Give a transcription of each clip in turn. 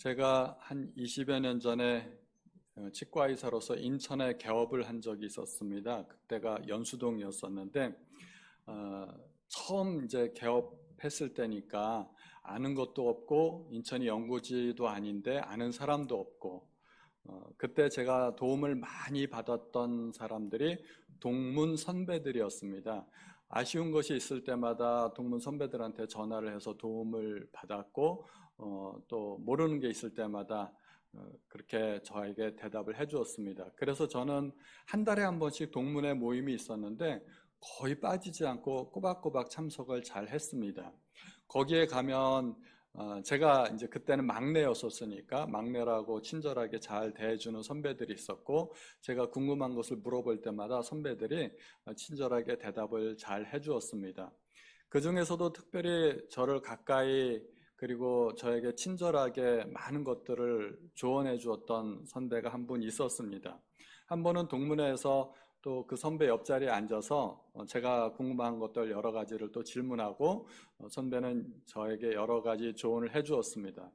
제가 한 20여 년 전에 치과의사로서 인천에 개업을 한 적이 있었습니다. 그때가 연수동이었었는데 처음 이제 개업했을 때니까 아는 것도 없고 인천이 연고지도 아닌데 아는 사람도 없고 그때 제가 도움을 많이 받았던 사람들이 동문 선배들이었습니다. 아쉬운 것이 있을 때마다 동문 선배들한테 전화를 해서 도움을 받았고 또 모르는 게 있을 때마다 그렇게 저에게 대답을 해 주었습니다. 그래서 저는 한 달에 한 번씩 동문회 모임이 있었는데 거의 빠지지 않고 꼬박꼬박 참석을 잘 했습니다. 거기에 가면 제가 이제 그때는 막내였었으니까 막내라고 친절하게 잘 대해주는 선배들이 있었고, 제가 궁금한 것을 물어볼 때마다 선배들이 친절하게 대답을 잘 해주었습니다. 그 중에서도 특별히 저를 가까이 그리고 저에게 친절하게 많은 것들을 조언해 주었던 선배가 한 분 있었습니다. 한 번은 동문회에서 또 그 선배 옆자리에 앉아서 제가 궁금한 것들 여러 가지를 또 질문하고 선배는 저에게 여러 가지 조언을 해 주었습니다.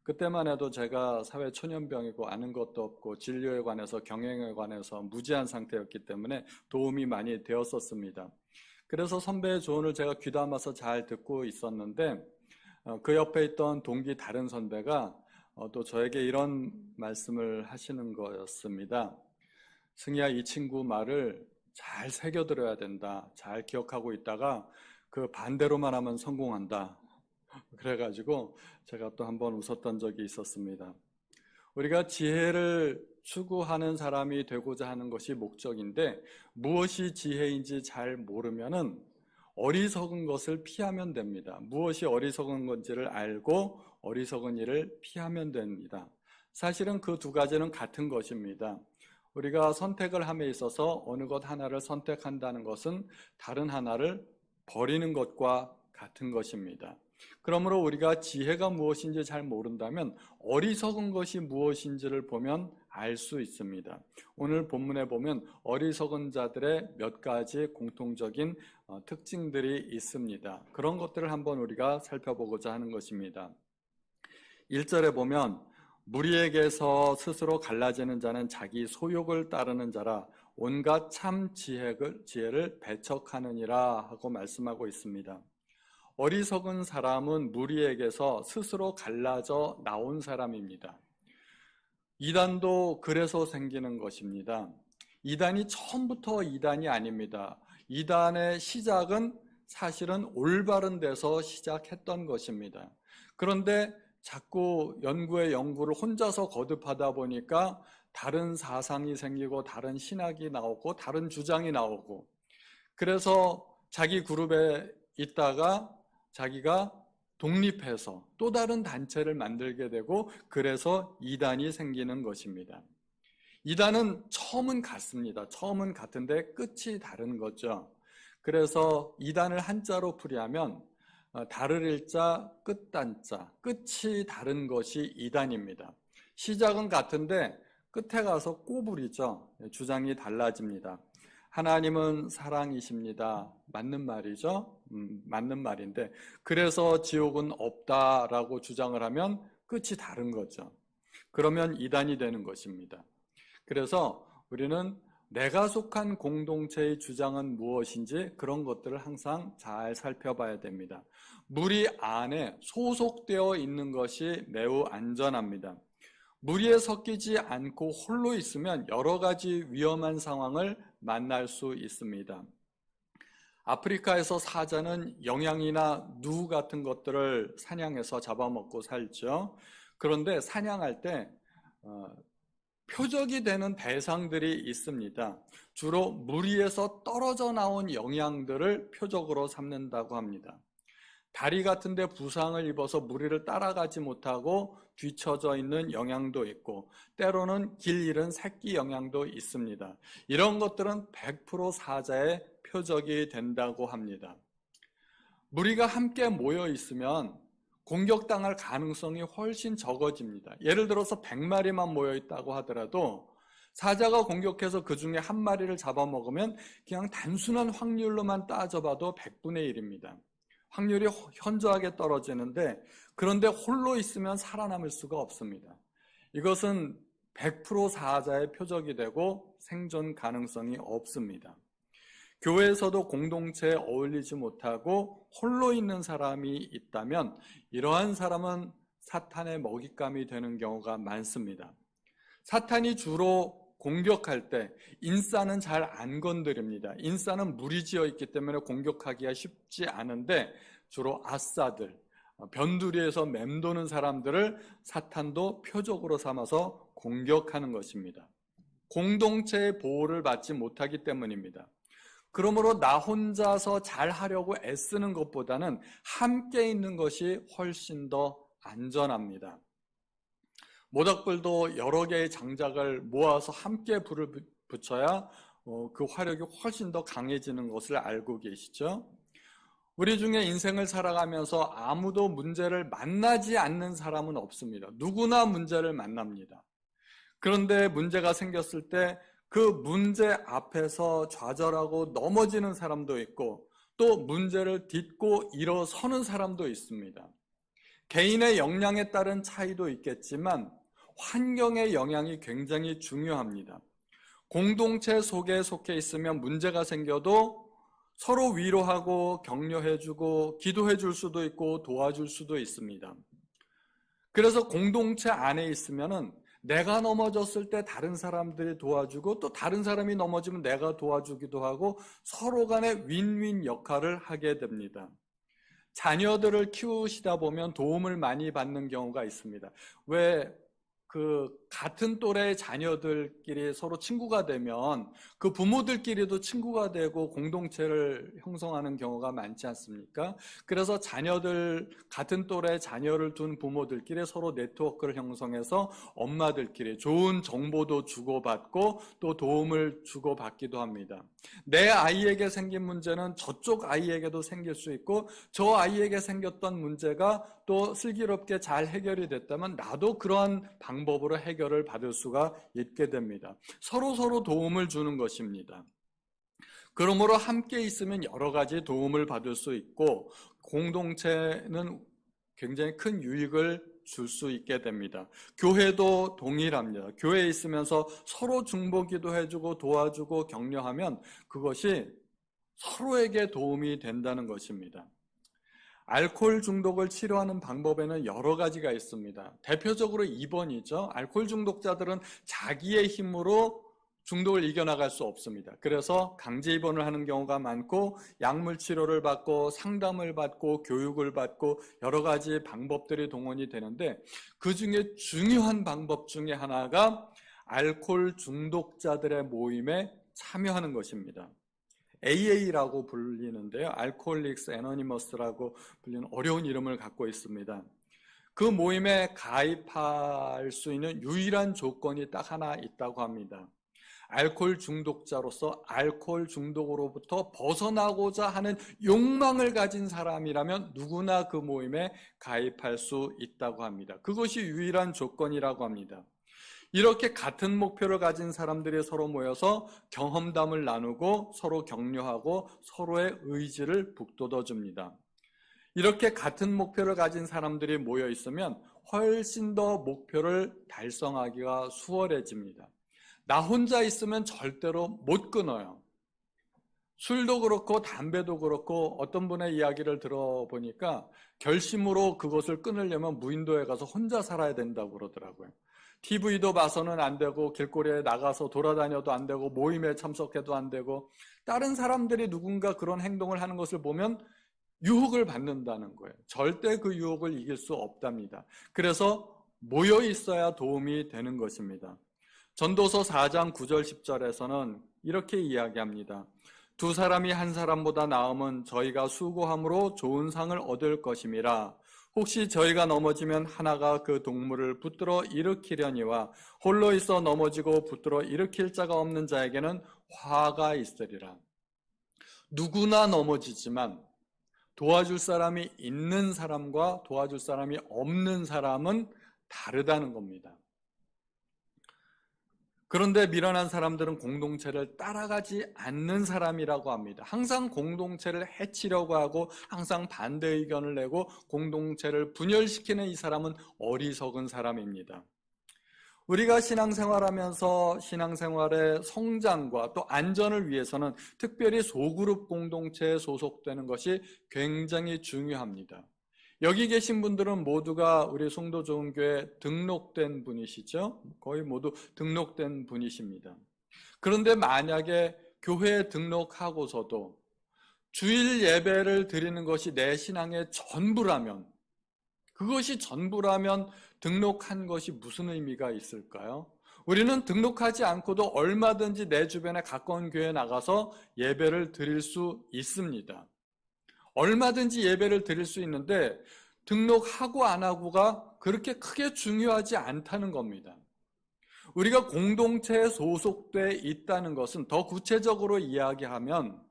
그때만 해도 제가 사회초년병이고 아는 것도 없고 진료에 관해서 경영에 관해서 무지한 상태였기 때문에 도움이 많이 되었었습니다. 그래서 선배의 조언을 제가 귀담아서 잘 듣고 있었는데 그 옆에 있던 동기 다른 선배가 또 저에게 이런 말씀을 하시는 거였습니다. 승희야, 이 친구 말을 잘 새겨들어야 된다. 잘 기억하고 있다가 그 반대로만 하면 성공한다. 그래가지고 제가 또 한번 웃었던 적이 있었습니다. 우리가 지혜를 추구하는 사람이 되고자 하는 것이 목적인데 무엇이 지혜인지 잘 모르면은 어리석은 것을 피하면 됩니다. 무엇이 어리석은 건지를 알고 어리석은 일을 피하면 됩니다. 사실은 그 두 가지는 같은 것입니다. 우리가 선택을 함에 있어서 어느 것 하나를 선택한다는 것은 다른 하나를 버리는 것과 같은 것입니다. 그러므로 우리가 지혜가 무엇인지 잘 모른다면 어리석은 것이 무엇인지를 보면 알 수 있습니다. 오늘 본문에 보면 어리석은 자들의 몇 가지 공통적인 특징들이 있습니다. 그런 것들을 한번 우리가 살펴보고자 하는 것입니다. 1절에 보면 무리에게서 스스로 갈라지는 자는 자기 소욕을 따르는 자라 온갖 참 지혜를 배척하느니라 하고 말씀하고 있습니다. 어리석은 사람은 무리에게서 스스로 갈라져 나온 사람입니다. 이단도 그래서 생기는 것입니다. 이단이 처음부터 이단이 아닙니다. 이단의 시작은 사실은 올바른 데서 시작했던 것입니다. 그런데 자꾸 연구를 혼자서 거듭하다 보니까 다른 사상이 생기고 다른 신학이 나오고 다른 주장이 나오고, 그래서 자기 그룹에 있다가 자기가 독립해서 또 다른 단체를 만들게 되고, 그래서 이단이 생기는 것입니다. 이단은 처음은 같습니다. 처음은 같은데 끝이 다른 거죠. 그래서 이단을 한자로 풀이하면 다를 일자 끝단자, 끝이 다른 것이 이단입니다. 시작은 같은데 끝에 가서 꼬부리죠. 주장이 달라집니다. 하나님은 사랑이십니다. 맞는 말이죠. 맞는 말인데, 그래서 지옥은 없다라고 주장을 하면 끝이 다른 거죠. 그러면 이단이 되는 것입니다. 그래서 우리는 내가 속한 공동체의 주장은 무엇인지 그런 것들을 항상 잘 살펴봐야 됩니다. 무리 안에 소속되어 있는 것이 매우 안전합니다. 무리에 섞이지 않고 홀로 있으면 여러 가지 위험한 상황을 만날 수 있습니다. 아프리카에서 사자는 영양이나 누 같은 것들을 사냥해서 잡아먹고 살죠. 그런데 사냥할 때 표적이 되는 대상들이 있습니다. 주로 무리에서 떨어져 나온 영양들을 표적으로 삼는다고 합니다. 다리 같은 데 부상을 입어서 무리를 따라가지 못하고 뒤처져 있는 영양도 있고, 때로는 길 잃은 새끼 영양도 있습니다. 이런 것들은 100% 사자의 표적이 된다고 합니다. 무리가 함께 모여 있으면 공격당할 가능성이 훨씬 적어집니다. 예를 들어서 100마리만 모여 있다고 하더라도 사자가 공격해서 그 중에 한 마리를 잡아먹으면 그냥 단순한 확률로만 따져봐도 100분의 1입니다. 확률이 현저하게 떨어지는데, 그런데 홀로 있으면 살아남을 수가 없습니다. 이것은 100% 사자의 표적이 되고 생존 가능성이 없습니다. 교회에서도 공동체에 어울리지 못하고 홀로 있는 사람이 있다면 이러한 사람은 사탄의 먹잇감이 되는 경우가 많습니다. 사탄이 주로 공격할 때 인싸는 잘 안 건드립니다. 인싸는 무리지어 있기 때문에 공격하기가 쉽지 않은데 주로 아싸들, 변두리에서 맴도는 사람들을 사탄도 표적으로 삼아서 공격하는 것입니다. 공동체의 보호를 받지 못하기 때문입니다. 그러므로 나 혼자서 잘 하려고 애쓰는 것보다는 함께 있는 것이 훨씬 더 안전합니다. 모닥불도 여러 개의 장작을 모아서 함께 불을 붙여야 그 화력이 훨씬 더 강해지는 것을 알고 계시죠? 우리 중에 인생을 살아가면서 아무도 문제를 만나지 않는 사람은 없습니다. 누구나 문제를 만납니다. 그런데 문제가 생겼을 때 그 문제 앞에서 좌절하고 넘어지는 사람도 있고 또 문제를 딛고 일어서는 사람도 있습니다. 개인의 역량에 따른 차이도 있겠지만 환경의 영향이 굉장히 중요합니다. 공동체 속에 속해 있으면 문제가 생겨도 서로 위로하고 격려해주고 기도해줄 수도 있고 도와줄 수도 있습니다. 그래서 공동체 안에 있으면은 내가 넘어졌을 때 다른 사람들이 도와주고 또 다른 사람이 넘어지면 내가 도와주기도 하고 서로 간에 윈윈 역할을 하게 됩니다. 자녀들을 키우시다 보면 도움을 많이 받는 경우가 있습니다. 왜 같은 또래의 자녀들끼리 서로 친구가 되면 그 부모들끼리도 친구가 되고 공동체를 형성하는 경우가 많지 않습니까? 그래서 같은 또래의 자녀를 둔 부모들끼리 서로 네트워크를 형성해서 엄마들끼리 좋은 정보도 주고받고 또 도움을 주고받기도 합니다. 내 아이에게 생긴 문제는 저쪽 아이에게도 생길 수 있고 저 아이에게 생겼던 문제가 또 슬기롭게 잘 해결이 됐다면 나도 그러한 방법으로 해결을 받을 수가 있게 됩니다. 서로 도움을 주는 것입니다. 그러므로 함께 있으면 여러 가지 도움을 받을 수 있고 공동체는 굉장히 큰 유익을 줄 수 있게 됩니다. 교회도 동일합니다. 교회에 있으면서 서로 중보기도 해주고 도와주고 격려하면 그것이 서로에게 도움이 된다는 것입니다. 알코올 중독을 치료하는 방법에는 여러 가지가 있습니다. 대표적으로 입원이죠. 알코올 중독자들은 자기의 힘으로 중독을 이겨나갈 수 없습니다. 그래서 강제 입원을 하는 경우가 많고 약물 치료를 받고 상담을 받고 교육을 받고 여러 가지 방법들이 동원이 되는데 그 중에 중요한 방법 중에 하나가 알코올 중독자들의 모임에 참여하는 것입니다. AA라고 불리는데요. 알코올릭스 애너니머스라고 불리는 어려운 이름을 갖고 있습니다. 그 모임에 가입할 수 있는 유일한 조건이 딱 하나 있다고 합니다. 알코올 중독자로서 알코올 중독으로부터 벗어나고자 하는 욕망을 가진 사람이라면 누구나 그 모임에 가입할 수 있다고 합니다. 그것이 유일한 조건이라고 합니다. 이렇게 같은 목표를 가진 사람들이 서로 모여서 경험담을 나누고 서로 격려하고 서로의 의지를 북돋워 줍니다. 이렇게 같은 목표를 가진 사람들이 모여 있으면 훨씬 더 목표를 달성하기가 수월해집니다. 나 혼자 있으면 절대로 못 끊어요. 술도 그렇고 담배도 그렇고 어떤 분의 이야기를 들어보니까 결심으로 그것을 끊으려면 무인도에 가서 혼자 살아야 된다고 그러더라고요. TV도 봐서는 안 되고 길거리에 나가서 돌아다녀도 안 되고 모임에 참석해도 안 되고 다른 사람들이 누군가 그런 행동을 하는 것을 보면 유혹을 받는다는 거예요. 절대 그 유혹을 이길 수 없답니다. 그래서 모여 있어야 도움이 되는 것입니다. 전도서 4장 9절 10절에서는 이렇게 이야기합니다. 두 사람이 한 사람보다 나음은 저희가 수고함으로 좋은 상을 얻을 것임이라. 혹시 저희가 넘어지면 하나가 그 동물을 붙들어 일으키려니와 홀로 있어 넘어지고 붙들어 일으킬 자가 없는 자에게는 화가 있으리라. 누구나 넘어지지만 도와줄 사람이 있는 사람과 도와줄 사람이 없는 사람은 다르다는 겁니다. 그런데 미련한 사람들은 공동체를 따라가지 않는 사람이라고 합니다. 항상 공동체를 해치려고 하고 항상 반대 의견을 내고 공동체를 분열시키는 이 사람은 어리석은 사람입니다. 우리가 신앙생활하면서 신앙생활의 성장과 또 안전을 위해서는 특별히 소그룹 공동체에 소속되는 것이 굉장히 중요합니다. 여기 계신 분들은 모두가 우리 송도좋은교회 등록된 분이시죠? 거의 모두 등록된 분이십니다. 그런데 만약에 교회에 등록하고서도 주일 예배를 드리는 것이 내 신앙의 전부라면, 그것이 전부라면 등록한 것이 무슨 의미가 있을까요? 우리는 등록하지 않고도 얼마든지 내 주변에 가까운 교회에 나가서 예배를 드릴 수 있습니다. 얼마든지 예배를 드릴 수 있는데 등록하고 안 하고가 그렇게 크게 중요하지 않다는 겁니다. 우리가 공동체에 소속돼 있다는 것은 더 구체적으로 이야기하면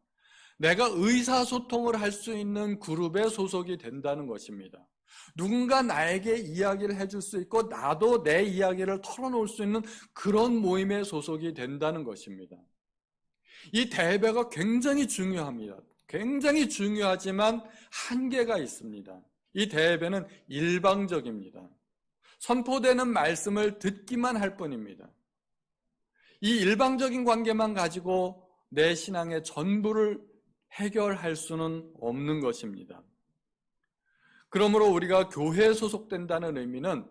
내가 의사소통을 할 수 있는 그룹에 소속이 된다는 것입니다. 누군가 나에게 이야기를 해줄 수 있고 나도 내 이야기를 털어놓을 수 있는 그런 모임에 소속이 된다는 것입니다. 이 대배가 굉장히 중요합니다. 굉장히 중요하지만 한계가 있습니다. 이 대배는 일방적입니다. 선포되는 말씀을 듣기만 할 뿐입니다. 이 일방적인 관계만 가지고 내 신앙의 전부를 해결할 수는 없는 것입니다. 그러므로 우리가 교회에 소속된다는 의미는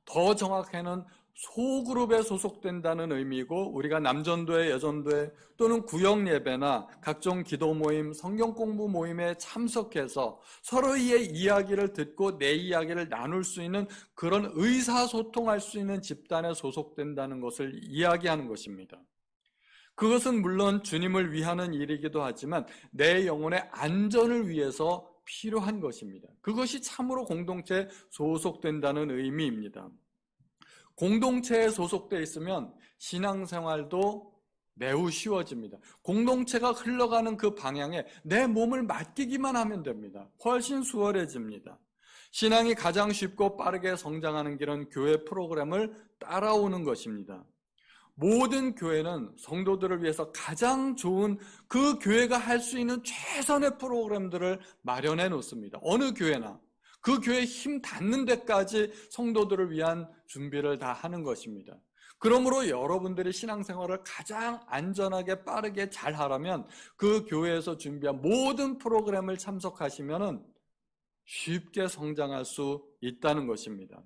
더 정확히는 소그룹에 소속된다는 의미고, 우리가 남전도회, 여전도회 또는 구역예배나 각종 기도 모임, 성경 공부 모임에 참석해서 서로의 이야기를 듣고 내 이야기를 나눌 수 있는 그런 의사소통할 수 있는 집단에 소속된다는 것을 이야기하는 것입니다. 그것은 물론 주님을 위하는 일이기도 하지만 내 영혼의 안전을 위해서 필요한 것입니다. 그것이 참으로 공동체에 소속된다는 의미입니다. 공동체에 소속되어 있으면 신앙생활도 매우 쉬워집니다. 공동체가 흘러가는 그 방향에 내 몸을 맡기기만 하면 됩니다. 훨씬 수월해집니다. 신앙이 가장 쉽고 빠르게 성장하는 길은 교회 프로그램을 따라오는 것입니다. 모든 교회는 성도들을 위해서 가장 좋은 그 교회가 할 수 있는 최선의 프로그램들을 마련해 놓습니다. 어느 교회나 그 교회에 힘 닿는 데까지 성도들을 위한 준비를 다 하는 것입니다. 그러므로 여러분들이 신앙생활을 가장 안전하게 빠르게 잘 하려면 그 교회에서 준비한 모든 프로그램을 참석하시면 쉽게 성장할 수 있다는 것입니다.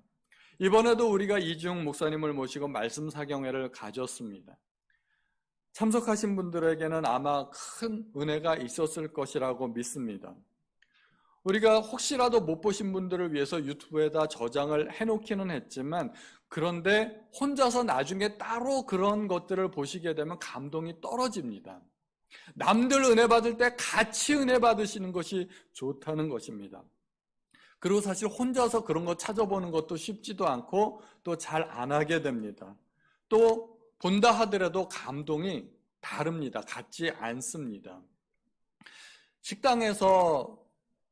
이번에도 우리가 이중 목사님을 모시고 말씀 사경회를 가졌습니다. 참석하신 분들에게는 아마 큰 은혜가 있었을 것이라고 믿습니다. 우리가 혹시라도 못 보신 분들을 위해서 유튜브에다 저장을 해놓기는 했지만, 그런데 혼자서 나중에 따로 그런 것들을 보시게 되면 감동이 떨어집니다. 남들 은혜 받을 때 같이 은혜 받으시는 것이 좋다는 것입니다. 그리고 사실 혼자서 그런 거 찾아보는 것도 쉽지도 않고 또 잘 안 하게 됩니다. 또 본다 하더라도 감동이 다릅니다. 같지 않습니다. 식당에서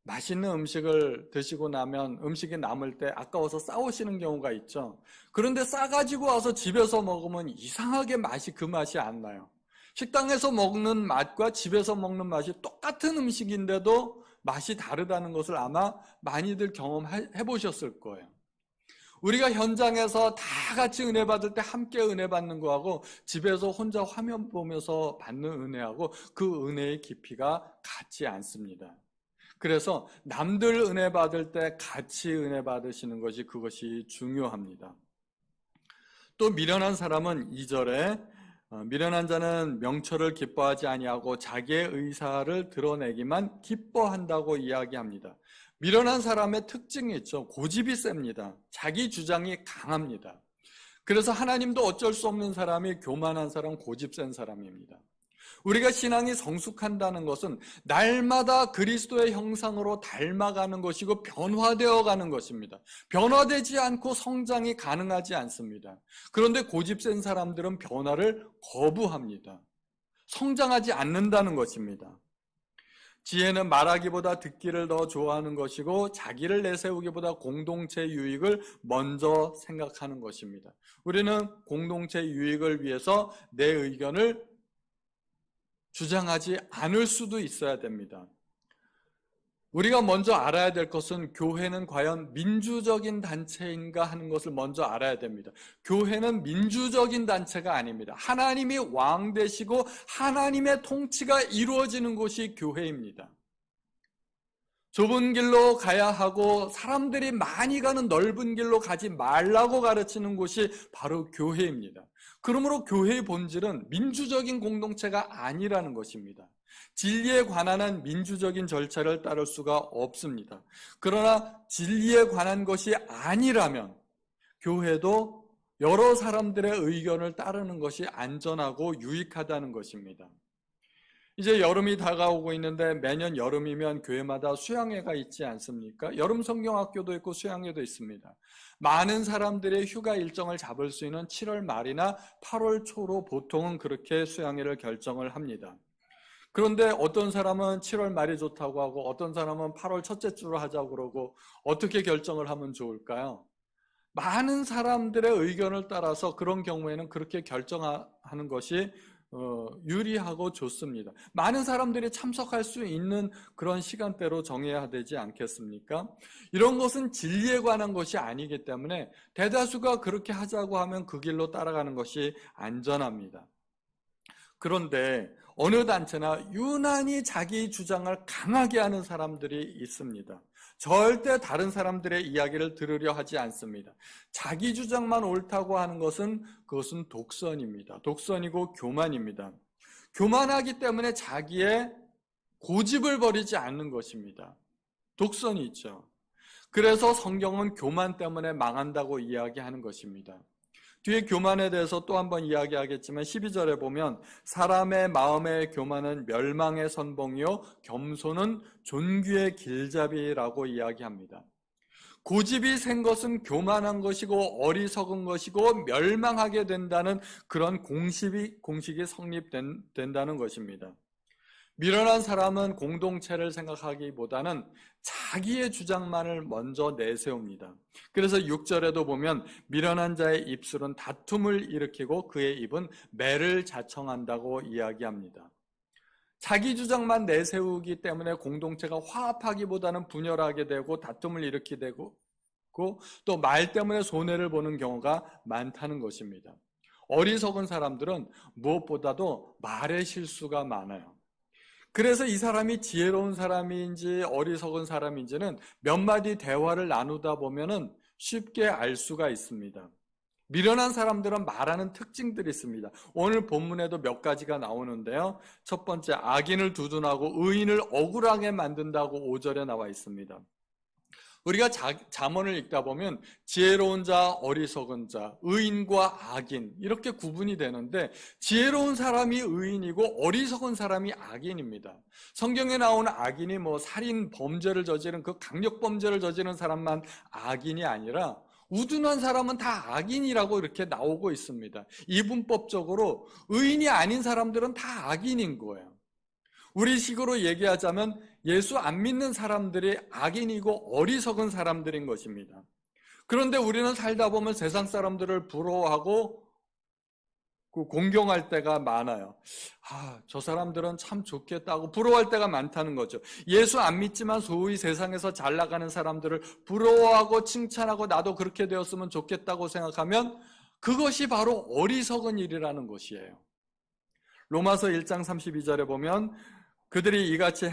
맛있는 음식을 드시고 나면 음식이 남을 때 아까워서 싸우시는 경우가 있죠. 그런데 싸가지고 와서 집에서 먹으면 이상하게 그 맛이 안 나요. 식당에서 먹는 맛과 집에서 먹는 맛이 똑같은 음식인데도 맛이 다르다는 것을 아마 많이들 경험해 보셨을 거예요. 우리가 현장에서 다 같이 은혜 받을 때 함께 은혜 받는 거하고 집에서 혼자 화면 보면서 받는 은혜하고 그 은혜의 깊이가 같지 않습니다. 그래서 남들 은혜 받을 때 같이 은혜 받으시는 것이 그것이 중요합니다. 또 미련한 사람은 2절에 미련한 자는 명철을 기뻐하지 아니하고 자기의 의사를 드러내기만 기뻐한다고 이야기합니다. 미련한 사람의 특징이 있죠. 고집이 셉니다. 자기 주장이 강합니다. 그래서 하나님도 어쩔 수 없는 사람이 교만한 사람, 고집 센 사람입니다. 우리가 신앙이 성숙한다는 것은 날마다 그리스도의 형상으로 닮아가는 것이고 변화되어 가는 것입니다. 변화되지 않고 성장이 가능하지 않습니다. 그런데 고집센 사람들은 변화를 거부합니다. 성장하지 않는다는 것입니다. 지혜는 말하기보다 듣기를 더 좋아하는 것이고 자기를 내세우기보다 공동체 유익을 먼저 생각하는 것입니다. 우리는 공동체 유익을 위해서 내 의견을 주장하지 않을 수도 있어야 됩니다. 우리가 먼저 알아야 될 것은 교회는 과연 민주적인 단체인가 하는 것을 먼저 알아야 됩니다. 교회는 민주적인 단체가 아닙니다. 하나님이 왕 되시고 하나님의 통치가 이루어지는 곳이 교회입니다. 좁은 길로 가야 하고 사람들이 많이 가는 넓은 길로 가지 말라고 가르치는 곳이 바로 교회입니다. 그러므로 교회의 본질은 민주적인 공동체가 아니라는 것입니다. 진리에 관한 민주적인 절차를 따를 수가 없습니다. 그러나 진리에 관한 것이 아니라면 교회도 여러 사람들의 의견을 따르는 것이 안전하고 유익하다는 것입니다. 이제 여름이 다가오고 있는데 매년 여름이면 교회마다 수양회가 있지 않습니까? 여름 성경학교도 있고 수양회도 있습니다. 많은 사람들의 휴가 일정을 잡을 수 있는 7월 말이나 8월 초로 보통은 그렇게 수양회를 결정을 합니다. 그런데 어떤 사람은 7월 말이 좋다고 하고 어떤 사람은 8월 첫째 주로 하자고 그러고 어떻게 결정을 하면 좋을까요? 많은 사람들의 의견을 따라서 그런 경우에는 그렇게 결정하는 것이 유리하고 좋습니다. 많은 사람들이 참석할 수 있는 그런 시간대로 정해야 되지 않겠습니까? 이런 것은 진리에 관한 것이 아니기 때문에 대다수가 그렇게 하자고 하면 그 길로 따라가는 것이 안전합니다. 그런데 어느 단체나 유난히 자기 주장을 강하게 하는 사람들이 있습니다. 절대 다른 사람들의 이야기를 들으려 하지 않습니다. 자기 주장만 옳다고 하는 것은 그것은 독선입니다. 독선이고 교만입니다. 교만하기 때문에 자기의 고집을 버리지 않는 것입니다. 독선이 있죠. 그래서 성경은 교만 때문에 망한다고 이야기하는 것입니다. 뒤에 교만에 대해서 또 한번 이야기하겠지만 12절에 보면 사람의 마음의 교만은 멸망의 선봉이요 겸손은 존귀의 길잡이라고 이야기합니다. 고집이 센 것은 교만한 것이고 어리석은 것이고 멸망하게 된다는 그런 공식이 성립된다는 것입니다. 미련한 사람은 공동체를 생각하기보다는 자기의 주장만을 먼저 내세웁니다. 그래서 6절에도 보면 미련한 자의 입술은 다툼을 일으키고 그의 입은 매를 자청한다고 이야기합니다. 자기 주장만 내세우기 때문에 공동체가 화합하기보다는 분열하게 되고 다툼을 일으키게 되고 또 말 때문에 손해를 보는 경우가 많다는 것입니다. 어리석은 사람들은 무엇보다도 말의 실수가 많아요. 그래서 이 사람이 지혜로운 사람인지 어리석은 사람인지는 몇 마디 대화를 나누다 보면은 쉽게 알 수가 있습니다. 미련한 사람들은 말하는 특징들이 있습니다. 오늘 본문에도 몇 가지가 나오는데요. 첫 번째, 악인을 두둔하고 의인을 억울하게 만든다고 5절에 나와 있습니다. 우리가 잠언을 읽다 보면 지혜로운 자, 어리석은 자, 의인과 악인 이렇게 구분이 되는데 지혜로운 사람이 의인이고 어리석은 사람이 악인입니다. 성경에 나오는 악인이 살인, 범죄를 저지른 그 강력 범죄를 저지른 사람만 악인이 아니라 우둔한 사람은 다 악인이라고 이렇게 나오고 있습니다. 이분법적으로 의인이 아닌 사람들은 다 악인인 거예요. 우리식으로 얘기하자면 예수 안 믿는 사람들이 악인이고 어리석은 사람들인 것입니다. 그런데 우리는 살다 보면 세상 사람들을 부러워하고 공경할 때가 많아요. 저 사람들은 참 좋겠다고 부러워할 때가 많다는 거죠. 예수 안 믿지만 소위 세상에서 잘 나가는 사람들을 부러워하고 칭찬하고 나도 그렇게 되었으면 좋겠다고 생각하면 그것이 바로 어리석은 일이라는 것이에요. 로마서 1장 32절에 보면 그들이 이 같은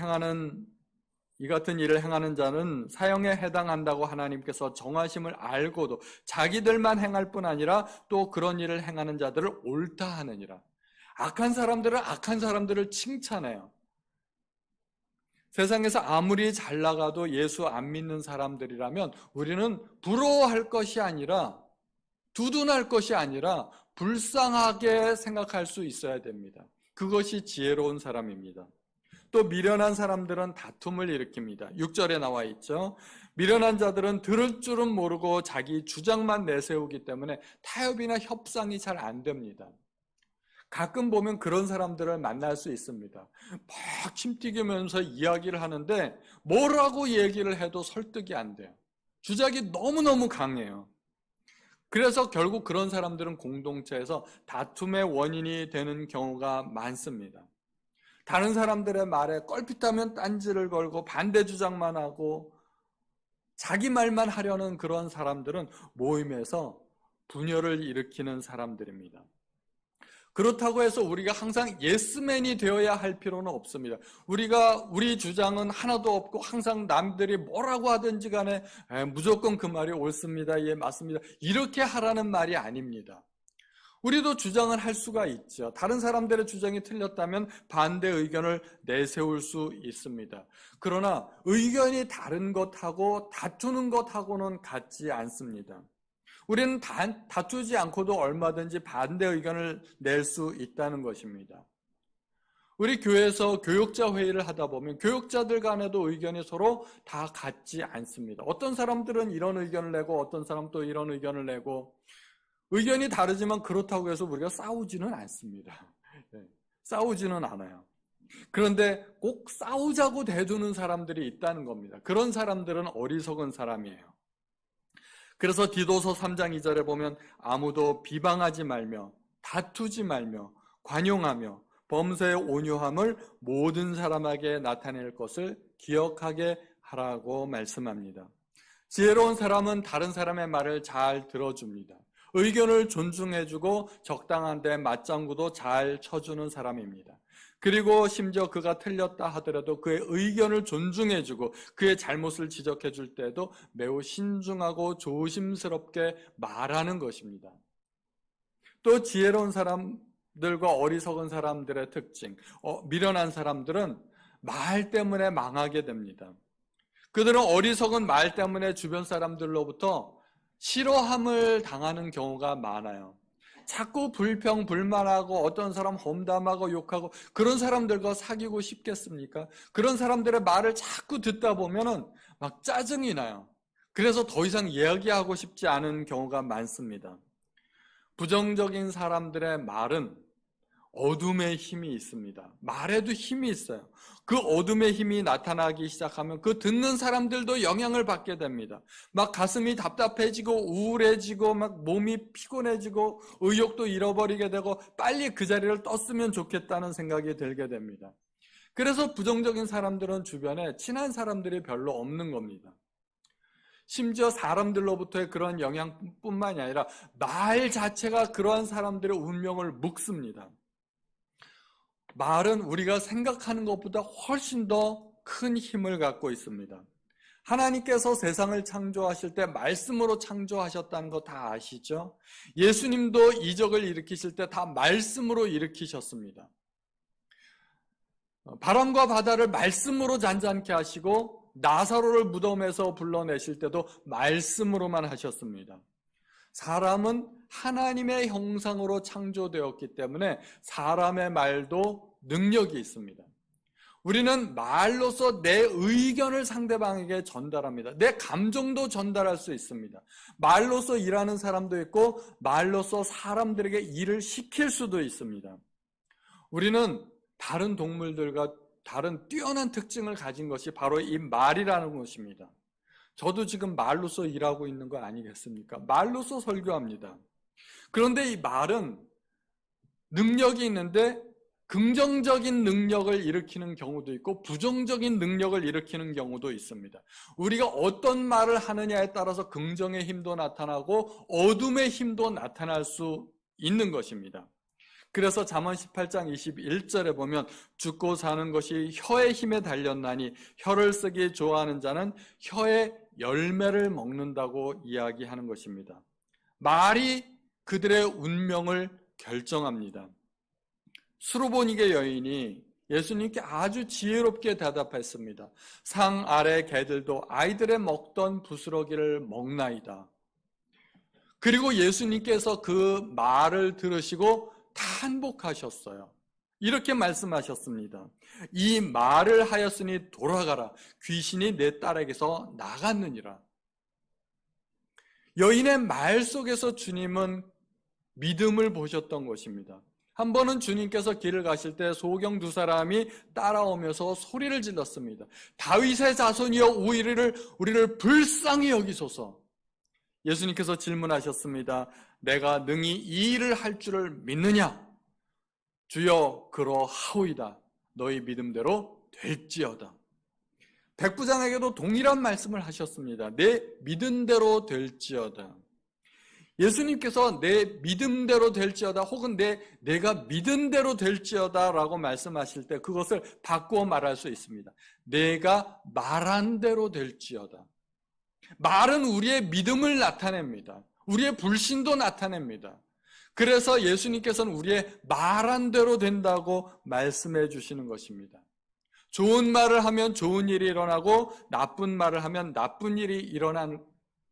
일을 행하는 자는 사형에 해당한다고 하나님께서 정하심을 알고도 자기들만 행할 뿐 아니라 또 그런 일을 행하는 자들을 옳다 하느니라. 악한 사람들은 악한 사람들을 칭찬해요. 세상에서 아무리 잘 나가도 예수 안 믿는 사람들이라면 우리는 부러워할 것이 아니라 두둔할 것이 아니라 불쌍하게 생각할 수 있어야 됩니다. 그것이 지혜로운 사람입니다. 또 미련한 사람들은 다툼을 일으킵니다. 6절에 나와 있죠. 미련한 자들은 들을 줄은 모르고 자기 주장만 내세우기 때문에 타협이나 협상이 잘 안 됩니다. 가끔 보면 그런 사람들을 만날 수 있습니다. 막 침튀기면서 이야기를 하는데 뭐라고 얘기를 해도 설득이 안 돼요. 주작이 너무너무 강해요. 그래서 결국 그런 사람들은 공동체에서 다툼의 원인이 되는 경우가 많습니다. 다른 사람들의 말에 껄핏하면 딴지를 걸고 반대 주장만 하고 자기 말만 하려는 그런 사람들은 모임에서 분열을 일으키는 사람들입니다. 그렇다고 해서 우리가 항상 예스맨이 되어야 할 필요는 없습니다. 우리 주장은 하나도 없고 항상 남들이 뭐라고 하든지 간에 무조건 그 말이 옳습니다. 예, 맞습니다. 이렇게 하라는 말이 아닙니다. 우리도 주장을 할 수가 있죠. 다른 사람들의 주장이 틀렸다면 반대 의견을 내세울 수 있습니다. 그러나 의견이 다른 것하고 다투는 것하고는 같지 않습니다. 우리는 다투지 않고도 얼마든지 반대 의견을 낼 수 있다는 것입니다. 우리 교회에서 교육자 회의를 하다 보면 교육자들 간에도 의견이 서로 다 같지 않습니다. 어떤 사람들은 이런 의견을 내고 어떤 사람은 또 이런 의견을 내고 의견이 다르지만 그렇다고 해서 우리가 싸우지는 않습니다. 싸우지는 않아요. 그런데 꼭 싸우자고 대두는 사람들이 있다는 겁니다. 그런 사람들은 어리석은 사람이에요. 그래서 디도서 3장 2절에 보면 아무도 비방하지 말며 다투지 말며 관용하며 범사의 온유함을 모든 사람에게 나타낼 것을 기억하게 하라고 말씀합니다. 지혜로운 사람은 다른 사람의 말을 잘 들어줍니다. 의견을 존중해주고 적당한 데 맞장구도 잘 쳐주는 사람입니다. 그리고 심지어 그가 틀렸다 하더라도 그의 의견을 존중해주고 그의 잘못을 지적해줄 때도 매우 신중하고 조심스럽게 말하는 것입니다. 또 지혜로운 사람들과 어리석은 사람들의 특징, 미련한 사람들은 말 때문에 망하게 됩니다. 그들은 어리석은 말 때문에 주변 사람들로부터 싫어함을 당하는 경우가 많아요. 자꾸 불평, 불만하고 어떤 사람 험담하고 욕하고 그런 사람들과 사귀고 싶겠습니까? 그런 사람들의 말을 자꾸 듣다 보면은 막 짜증이 나요. 그래서 더 이상 이야기하고 싶지 않은 경우가 많습니다. 부정적인 사람들의 말은 어둠의 힘이 있습니다. 말에도 힘이 있어요. 그 어둠의 힘이 나타나기 시작하면 그 듣는 사람들도 영향을 받게 됩니다. 막 가슴이 답답해지고 우울해지고 막 몸이 피곤해지고 의욕도 잃어버리게 되고 빨리 그 자리를 떴으면 좋겠다는 생각이 들게 됩니다. 그래서 부정적인 사람들은 주변에 친한 사람들이 별로 없는 겁니다. 심지어 사람들로부터의 그런 영향뿐만이 아니라 말 자체가 그러한 사람들의 운명을 묶습니다. 말은 우리가 생각하는 것보다 훨씬 더 큰 힘을 갖고 있습니다. 하나님께서 세상을 창조하실 때 말씀으로 창조하셨다는 거 다 아시죠? 예수님도 이적을 일으키실 때 다 말씀으로 일으키셨습니다. 바람과 바다를 말씀으로 잔잔케 하시고 나사로를 무덤에서 불러내실 때도 말씀으로만 하셨습니다. 사람은 하나님의 형상으로 창조되었기 때문에 사람의 말도 능력이 있습니다. 우리는 말로서 내 의견을 상대방에게 전달합니다. 내 감정도 전달할 수 있습니다. 말로서 일하는 사람도 있고 말로서 사람들에게 일을 시킬 수도 있습니다. 우리는 다른 동물들과 다른 뛰어난 특징을 가진 것이 바로 이 말이라는 것입니다. 저도 지금 말로서 일하고 있는 거 아니겠습니까? 말로서 설교합니다. 그런데 이 말은 능력이 있는데 긍정적인 능력을 일으키는 경우도 있고 부정적인 능력을 일으키는 경우도 있습니다. 우리가 어떤 말을 하느냐에 따라서 긍정의 힘도 나타나고 어둠의 힘도 나타날 수 있는 것입니다. 그래서 잠언 18장 21절에 보면 죽고 사는 것이 혀의 힘에 달렸나니 혀를 쓰기 좋아하는 자는 혀의 열매를 먹는다고 이야기하는 것입니다. 말이 그들의 운명을 결정합니다. 수로보니게 여인이 예수님께 아주 지혜롭게 대답했습니다. 상 아래 개들도 아이들의 먹던 부스러기를 먹나이다. 그리고 예수님께서 그 말을 들으시고 탄복하셨어요. 이렇게 말씀하셨습니다. 이 말을 하였으니 돌아가라. 귀신이 내 딸에게서 나갔느니라. 여인의 말 속에서 주님은 믿음을 보셨던 것입니다. 한 번은 주님께서 길을 가실 때 소경 두 사람이 따라오면서 소리를 질렀습니다. 다윗의 자손이여 우리를 불쌍히 여기소서. 예수님께서 질문하셨습니다. 내가 능히 이 일을 할 줄을 믿느냐? 주여 그러하오이다. 너희 믿음대로 될지어다. 백부장에게도 동일한 말씀을 하셨습니다. 내 믿음대로 될지어다. 예수님께서 내 믿음대로 될지어다 혹은 내가 믿은 대로 될지어다 라고 말씀하실 때 그것을 바꾸어 말할 수 있습니다. 내가 말한 대로 될지어다. 말은 우리의 믿음을 나타냅니다. 우리의 불신도 나타냅니다. 그래서 예수님께서는 우리의 말한 대로 된다고 말씀해 주시는 것입니다. 좋은 말을 하면 좋은 일이 일어나고 나쁜 말을 하면 나쁜 일이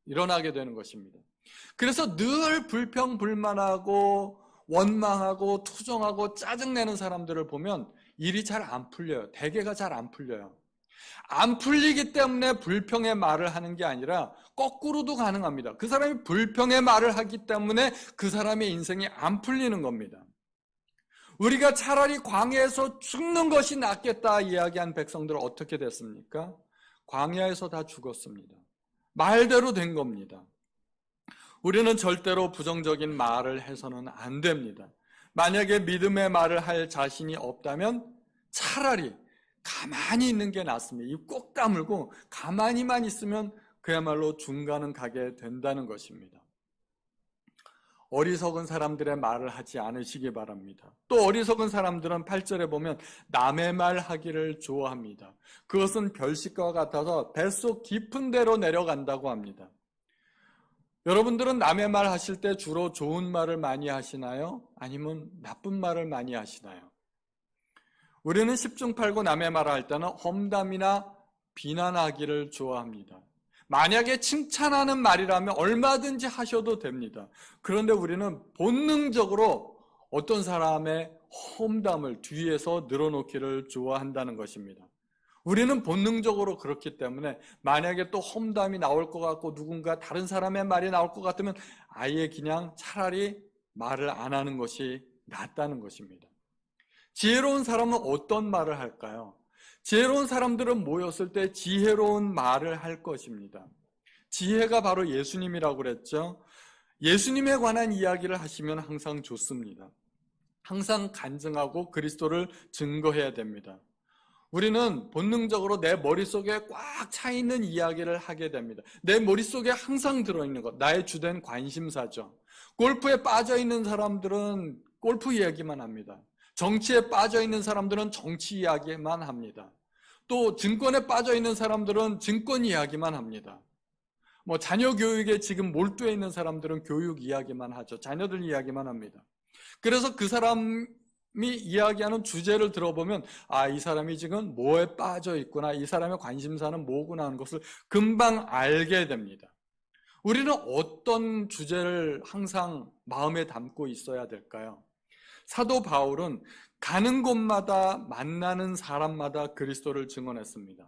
일어나게 되는 것입니다. 그래서 늘 불평불만하고 원망하고 투정하고 짜증내는 사람들을 보면 일이 잘 안 풀려요. 대개가 잘 안 풀려요. 안 풀리기 때문에 불평의 말을 하는 게 아니라 거꾸로도 가능합니다. 그 사람이 불평의 말을 하기 때문에 그 사람의 인생이 안 풀리는 겁니다. 우리가 차라리 광야에서 죽는 것이 낫겠다 이야기한 백성들은 어떻게 됐습니까? 광야에서 다 죽었습니다. 말대로 된 겁니다. 우리는 절대로 부정적인 말을 해서는 안 됩니다. 만약에 믿음의 말을 할 자신이 없다면 차라리 가만히 있는 게 낫습니다. 입 꼭 다물고 가만히만 있으면 그야말로 중간은 가게 된다는 것입니다. 어리석은 사람들의 말을 하지 않으시기 바랍니다. 또 어리석은 사람들은 8절에 보면 남의 말 하기를 좋아합니다. 그것은 별식과 같아서 뱃속 깊은 데로 내려간다고 합니다. 여러분들은 남의 말 하실 때 주로 좋은 말을 많이 하시나요? 아니면 나쁜 말을 많이 하시나요? 우리는 10중 8구 남의 말을 할 때는 험담이나 비난하기를 좋아합니다. 만약에 칭찬하는 말이라면 얼마든지 하셔도 됩니다. 그런데 우리는 본능적으로 어떤 사람의 험담을 뒤에서 늘어놓기를 좋아한다는 것입니다. 우리는 본능적으로 그렇기 때문에 만약에 또 험담이 나올 것 같고 누군가 다른 사람의 말이 나올 것 같으면 아예 그냥 차라리 말을 안 하는 것이 낫다는 것입니다. 지혜로운 사람은 어떤 말을 할까요? 지혜로운 사람들은 모였을 때 지혜로운 말을 할 것입니다. 지혜가 바로 예수님이라고 그랬죠. 예수님에 관한 이야기를 하시면 항상 좋습니다. 항상 간증하고 그리스도를 증거해야 됩니다. 우리는 본능적으로 내 머릿속에 꽉 차 있는 이야기를 하게 됩니다. 내 머릿속에 항상 들어있는 것, 나의 주된 관심사죠. 골프에 빠져있는 사람들은 골프 이야기만 합니다. 정치에 빠져있는 사람들은 정치 이야기만 합니다. 또 증권에 빠져있는 사람들은 증권 이야기만 합니다. 자녀 교육에 지금 몰두해 있는 사람들은 교육 이야기만 하죠. 자녀들 이야기만 합니다. 그래서 그 사람이 이야기하는 주제를 들어보면 이 사람이 지금 뭐에 빠져 있구나, 이 사람의 관심사는 뭐구나 하는 것을 금방 알게 됩니다. 우리는 어떤 주제를 항상 마음에 담고 있어야 될까요? 사도 바울은 가는 곳마다 만나는 사람마다 그리스도를 증언했습니다.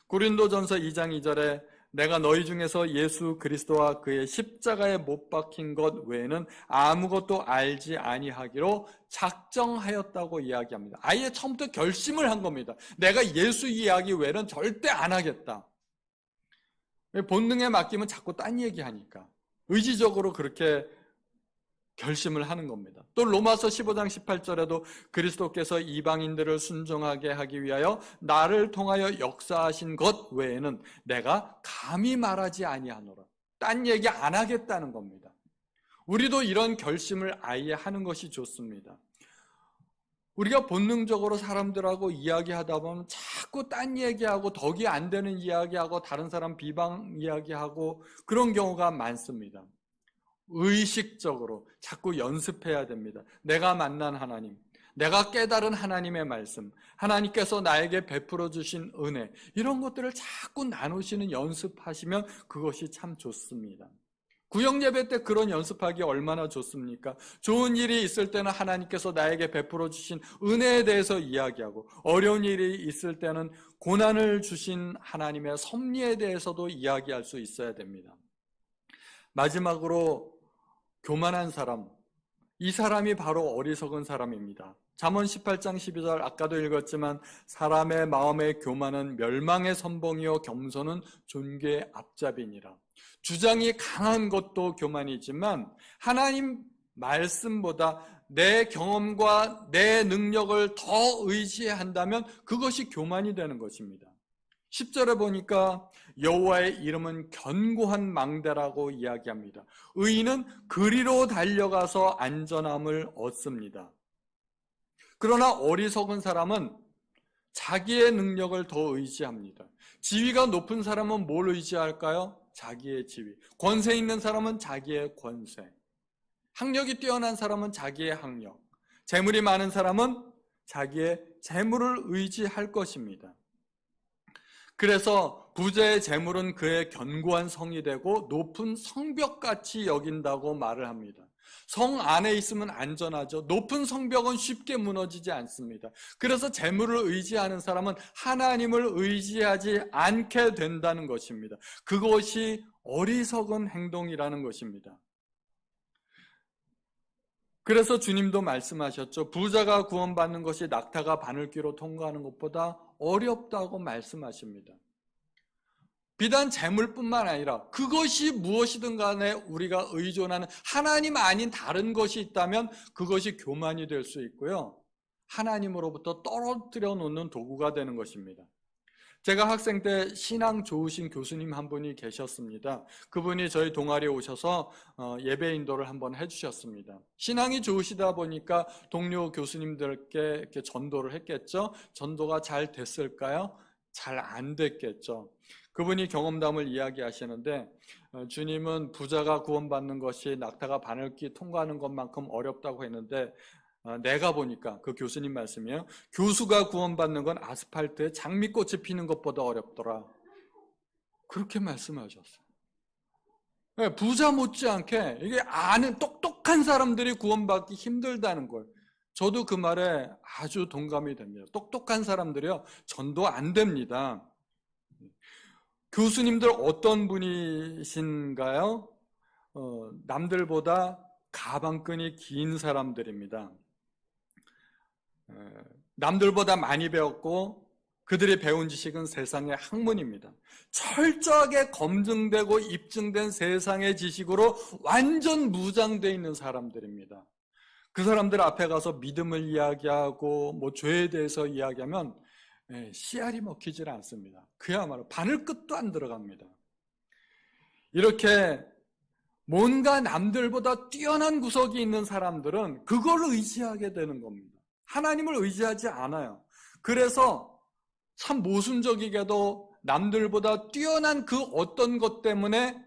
고린도전서 2장 2절에 내가 너희 중에서 예수 그리스도와 그의 십자가에 못 박힌 것 외에는 아무것도 알지 아니하기로 작정하였다고 이야기합니다. 아예 처음부터 결심을 한 겁니다. 내가 예수 이야기 외에는 절대 안 하겠다. 본능에 맡기면 자꾸 딴 얘기하니까 의지적으로 그렇게 결심을 하는 겁니다. 또 로마서 15장 18절에도 그리스도께서 이방인들을 순종하게 하기 위하여 나를 통하여 역사하신 것 외에는 내가 감히 말하지 아니하노라. 딴 얘기 안 하겠다는 겁니다. 우리도 이런 결심을 아예 하는 것이 좋습니다. 우리가 본능적으로 사람들하고 이야기하다 보면 자꾸 딴 얘기하고 덕이 안 되는 이야기하고 다른 사람 비방 이야기하고 그런 경우가 많습니다. 의식적으로 자꾸 연습해야 됩니다. 내가 만난 하나님, 내가 깨달은 하나님의 말씀, 하나님께서 나에게 베풀어 주신 은혜, 이런 것들을 자꾸 나누시는 연습하시면 그것이 참 좋습니다. 구역예배 때 그런 연습하기 얼마나 좋습니까? 좋은 일이 있을 때는 하나님께서 나에게 베풀어 주신 은혜에 대해서 이야기하고, 어려운 일이 있을 때는 고난을 주신 하나님의 섭리에 대해서도 이야기할 수 있어야 됩니다. 마지막으로 교만한 사람, 이 사람이 바로 어리석은 사람입니다. 잠언 18장 12절 아까도 읽었지만 사람의 마음의 교만은 멸망의 선봉이요 겸손은 존귀의 앞잡이니라. 주장이 강한 것도 교만이지만 하나님 말씀보다 내 경험과 내 능력을 더 의지한다면 그것이 교만이 되는 것입니다. 10절에 보니까 여호와의 이름은 견고한 망대라고 이야기합니다. 의인은 그리로 달려가서 안전함을 얻습니다. 그러나 어리석은 사람은 자기의 능력을 더 의지합니다. 지위가 높은 사람은 뭘 의지할까요? 자기의 지위. 권세 있는 사람은 자기의 권세. 학력이 뛰어난 사람은 자기의 학력. 재물이 많은 사람은 자기의 재물을 의지할 것입니다. 그래서 부자의 재물은 그의 견고한 성이 되고 높은 성벽같이 여긴다고 말을 합니다. 성 안에 있으면 안전하죠. 높은 성벽은 쉽게 무너지지 않습니다. 그래서 재물을 의지하는 사람은 하나님을 의지하지 않게 된다는 것입니다. 그것이 어리석은 행동이라는 것입니다. 그래서 주님도 말씀하셨죠. 부자가 구원받는 것이 낙타가 바늘귀로 통과하는 것보다 어렵다고 말씀하십니다. 비단 재물뿐만 아니라 그것이 무엇이든 간에 우리가 의존하는 하나님 아닌 다른 것이 있다면 그것이 교만이 될 수 있고요. 하나님으로부터 떨어뜨려 놓는 도구가 되는 것입니다. 제가 학생 때 신앙 좋으신 교수님 한 분이 계셨습니다. 그분이 저희 동아리에 오셔서 예배 인도를 한번 해주셨습니다. 신앙이 좋으시다 보니까 동료 교수님들께 이렇게 전도를 했겠죠. 전도가 잘 됐을까요? 잘 안 됐겠죠. 그분이 경험담을 이야기하시는데 주님은 부자가 구원받는 것이 낙타가 바늘귀 통과하는 것만큼 어렵다고 했는데 내가 보니까 그 교수님 말씀이에요. 교수가 구원받는 건 아스팔트에 장미꽃이 피는 것보다 어렵더라. 그렇게 말씀하셨어요. 부자 못지않게 이게 아는 똑똑한 사람들이 구원받기 힘들다는 걸. 저도 그 말에 아주 동감이 됩니다. 똑똑한 사람들이요 전도 안 됩니다. 교수님들 어떤 분이신가요? 남들보다 가방끈이 긴 사람들입니다. 남들보다 많이 배웠고 그들이 배운 지식은 세상의 학문입니다. 철저하게 검증되고 입증된 세상의 지식으로 완전 무장되어 있는 사람들입니다. 그 사람들 앞에 가서 믿음을 이야기하고 뭐 죄에 대해서 이야기하면 씨알이 먹히질 않습니다. 그야말로 바늘끝도 안 들어갑니다. 이렇게 뭔가 남들보다 뛰어난 구석이 있는 사람들은 그걸 의지하게 되는 겁니다. 하나님을 의지하지 않아요. 그래서 참 모순적이게도 남들보다 뛰어난 그 어떤 것 때문에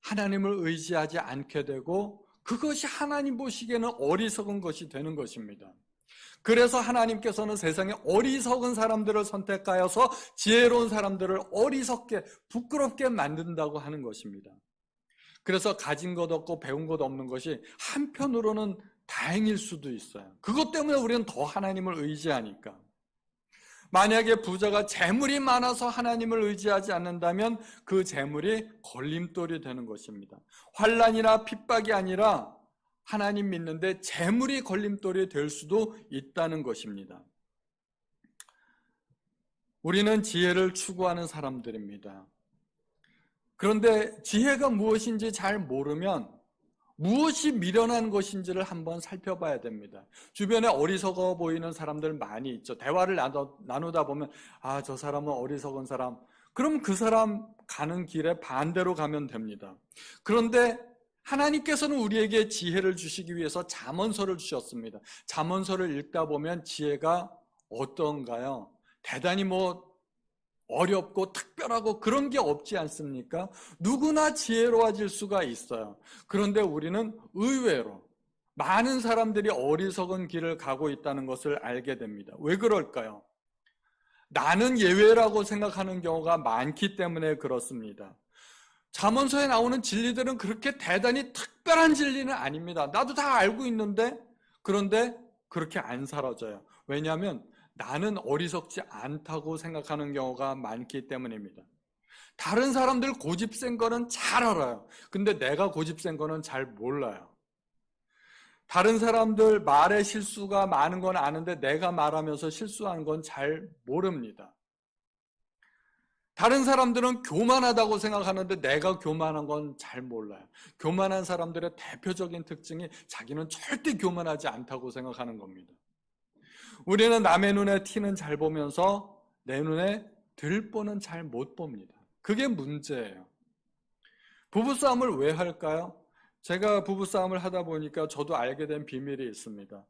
하나님을 의지하지 않게 되고 그것이 하나님 보시기에는 어리석은 것이 되는 것입니다. 그래서 하나님께서는 세상에 어리석은 사람들을 선택하여서 지혜로운 사람들을 어리석게 부끄럽게 만든다고 하는 것입니다. 그래서 가진 것 없고 배운 것 없는 것이 한편으로는 다행일 수도 있어요. 그것 때문에 우리는 더 하나님을 의지하니까. 만약에 부자가 재물이 많아서 하나님을 의지하지 않는다면 그 재물이 걸림돌이 되는 것입니다. 환난이나 핍박이 아니라 하나님 믿는데 재물이 걸림돌이 될 수도 있다는 것입니다. 우리는 지혜를 추구하는 사람들입니다. 그런데 지혜가 무엇인지 잘 모르면 무엇이 미련한 것인지를 한번 살펴봐야 됩니다. 주변에 어리석어 보이는 사람들 많이 있죠. 대화를 나누다 보면 저 사람은 어리석은 사람. 그럼 그 사람 가는 길에 반대로 가면 됩니다. 그런데 하나님께서는 우리에게 지혜를 주시기 위해서 잠언서를 주셨습니다. 잠언서를 읽다 보면 지혜가 어떤가요? 대단히 어렵고 특별하고 그런 게 없지 않습니까? 누구나 지혜로워질 수가 있어요. 그런데 우리는 의외로 많은 사람들이 어리석은 길을 가고 있다는 것을 알게 됩니다. 왜 그럴까요? 나는 예외라고 생각하는 경우가 많기 때문에 그렇습니다. 잠언서에 나오는 진리들은 그렇게 대단히 특별한 진리는 아닙니다. 나도 다 알고 있는데 그런데 그렇게 안 사라져요. 왜냐하면 나는 어리석지 않다고 생각하는 경우가 많기 때문입니다. 다른 사람들 고집센 거는 잘 알아요. 근데 내가 고집센 거는 잘 몰라요. 다른 사람들 말에 실수가 많은 건 아는데 내가 말하면서 실수한 건 잘 모릅니다. 다른 사람들은 교만하다고 생각하는데 내가 교만한 건 잘 몰라요. 교만한 사람들의 대표적인 특징이 자기는 절대 교만하지 않다고 생각하는 겁니다. 우리는 남의 눈에 티는 잘 보면서 내 눈에 들보는 잘 못 봅니다. 그게 문제예요. 부부싸움을 왜 할까요? 제가 부부싸움을 하다 보니까 저도 알게 된 비밀이 있습니다.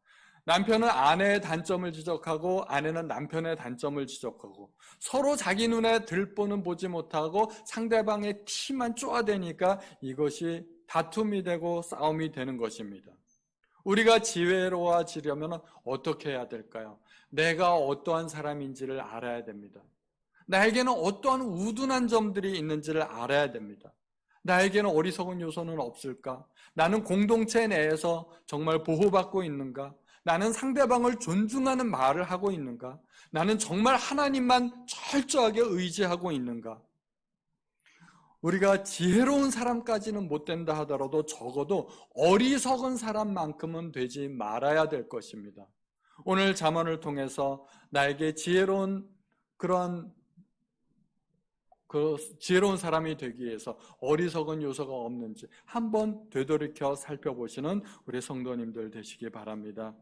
남편은 아내의 단점을 지적하고 아내는 남편의 단점을 지적하고 서로 자기 눈에 들보는 보지 못하고 상대방의 티만 쪼아대니까 이것이 다툼이 되고 싸움이 되는 것입니다. 우리가 지혜로워지려면 어떻게 해야 될까요? 내가 어떠한 사람인지를 알아야 됩니다. 나에게는 어떠한 우둔한 점들이 있는지를 알아야 됩니다. 나에게는 어리석은 요소는 없을까? 나는 공동체 내에서 정말 보호받고 있는가? 나는 상대방을 존중하는 말을 하고 있는가? 나는 정말 하나님만 철저하게 의지하고 있는가? 우리가 지혜로운 사람까지는 못 된다 하더라도 적어도 어리석은 사람만큼은 되지 말아야 될 것입니다. 오늘 잠언을 통해서 나에게 지혜로운 지혜로운 사람이 되기 위해서 어리석은 요소가 없는지 한번 되돌이켜 살펴보시는 우리 성도님들 되시기 바랍니다.